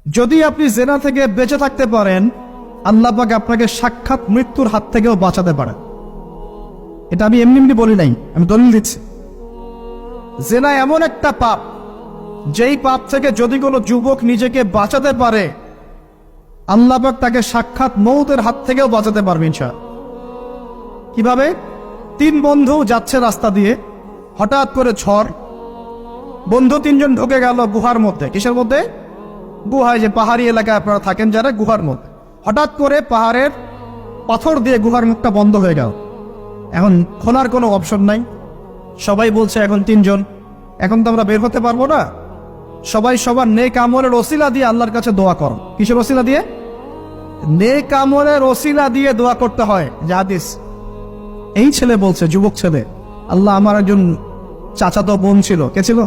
যদি আপনি জেনা থেকে বেঁচে থাকতে পারেন, আল্লাহ পাক আপনাকে সাক্ষাৎ মৃত্যুর হাত থেকেও বাঁচাতে পারেন। এটা আমি এমনি এমনি বলি নাই, আমি দলিল দিচ্ছি। জেনা এমন একটা পাপ, যেই পাপ থেকে যদি কোনো যুবক নিজেকে বাঁচাতে পারে, আল্লাহ পাক তাকে সাক্ষাৎ মৌতের হাত থেকেও বাঁচাতে পারবে ইনশাআল্লাহ। কিভাবে? 3 বন্ধু যাচ্ছে রাস্তা দিয়ে, হঠাৎ করে ঝড়, বন্ধু 3 জন ঢুকে গেল গুহার মধ্যে। কিসের মধ্যে? গুহায়, যে পাহাড়ি এলাকায় আপনারা থাকেন যারা, গুহার মধ্যে। হঠাৎ করে পাহাড়ের পাথর দিয়ে গুহার মুখটা বন্ধ হয়ে গেল। এখন খোলার কোনো অপশন নাই। সবাই বলছে এখন 3 জন, এখন তো আমরা বের হতে পারবো না। সবাই সবার নেক আমলের ওসিলা দিয়ে আল্লাহর কাছে দোয়া করো। কিসের ওসিলা দিয়ে? নেক আমলের ওসিলা দিয়ে দোয়া করতে হয়। যে হাদিস, এই ছেলে বলছে, যুবক ছেলে, আল্লাহ আমার একজন চাচাতো বোন ছিল। কে ছিল?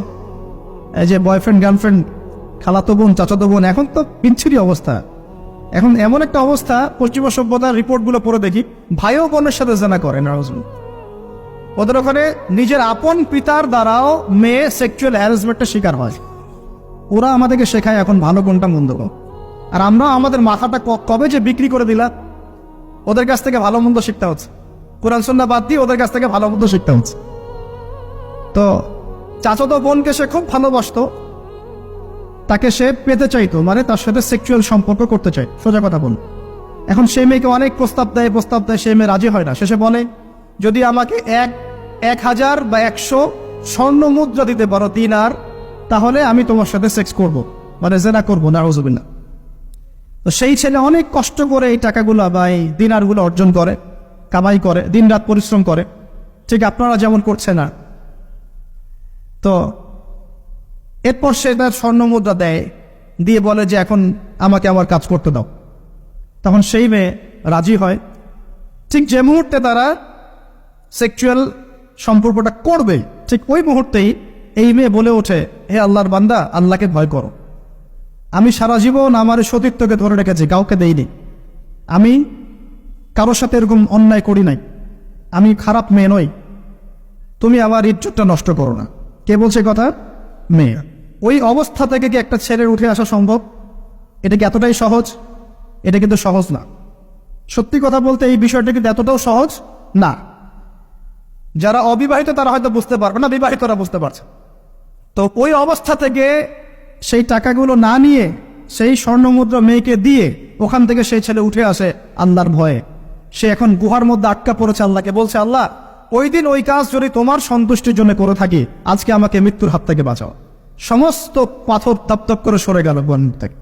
এই যে বয়ফ্রেন্ড গার্লফ্রেন্ড, খালাতো বোন, চাচাতো বোন। এখন তো বিচ্ছিরি অবস্থা। এখন এমন একটা অবস্থা, পশ্চিমা সভ্যতার রিপোর্টগুলো পড়ে দেখি, ভাইও বোনের সাথে জেনা করে। ওদের ওখানে নিজের আপন পিতার দ্বারাও মেয়ে সেক্সুয়াল হ্যারাসমেন্টের শিকার হয়। ওরা আমাদেরকে শেখায় এখন ভালো কোনটা মন্দ কোন। আর আমরা আমাদের মাথাটা কবে যে বিক্রি করে দিলাম, ওদের কাছ থেকে ভালো মন্দ শিখতে হচ্ছে। কোরআন সুন্নাহ বাদ দিয়ে ওদের কাছ থেকে ভালো মন্দ শিখতে হচ্ছে। তো চাচাতো বোনকে সে খুব ভালোবাসতো, তাকে সে পেতে চাইতো, মানে তার সাথে সেক্সুয়াল সম্পর্ক করতে চাই, সোজা কথা বল। এখন সেই মেয়েকে অনেক প্রস্তাব দেয়, সেই মেয়ে রাজি হয় না। শেষে বলে, যদি আমাকে 1000 বা 100 স্বর্ণ মুদ্রা দিতে পারো, দিনার, তাহলে আমি তোমার সাথে সেক্স করব, মানে জেনা করবো। নাউজুবিল্লাহ। তো সেই ছেলে অনেক কষ্ট করে এই টাকাগুলো বা এই দিনারগুলো অর্জন করে, কামাই করে, দিন রাত পরিশ্রম করে, ঠিক আপনারা যেমন করছেন না। তো এরপর সে তার স্বর্ণ মুদ্রা দেয়, দিয়ে বলে যে এখন আমাকে আমার কাজ করতে দাও। তখন সেই মেয়ে রাজি হয়। ঠিক যে মুহূর্তে তারা সেক্সুয়াল সম্পর্কটা করবে, ঠিক ওই মুহূর্তেই এই মেয়ে বলে ওঠে, হে আল্লাহর বান্দা, আল্লাহকে ভয় করো। আমি সারা জীবন আমার সতীত্বকে ধরে রেখেছি, কাউকে দেইনি। আমি কারোর সাথে এরকম অন্যায় করি নাই। আমি খারাপ মেয়ে নই। তুমি আমার ইজ্জতটা নষ্ট করো না। কে বলছে কথা? মেয়ে। ওই অবস্থা থেকে কি একটা ছেলের উঠে আসা সম্ভব? এটা কি এতটাই সহজ? এটা কিন্তু সহজ না। সত্যি কথা বলতে এই বিষয়টা কিন্তু এতটাও সহজ না। যারা অবিবাহিত তারা হয়তো বুঝতে পারবে না, বিবাহিতরা বুঝতে পারছে। তো ওই অবস্থা থেকে সেই টাকাগুলো না নিয়ে সেই স্বর্ণমুদ্রা মেয়েকে দিয়ে ওখান থেকে সেই ছেলে উঠে আসে আল্লাহর ভয়ে। সে এখন গুহার মধ্যে আটকা পড়েছে, আল্লাহকে বলছে, আল্লাহ, ওই দিন ওই কাজ যদি তোমার সন্তুষ্টির জন্য করে থাকি, আজকে আমাকে মৃত্যুর হাত থেকে বাঁচাও। সমস্ত পাথর তপ তপ করে সরে গেল গুহার থেকে।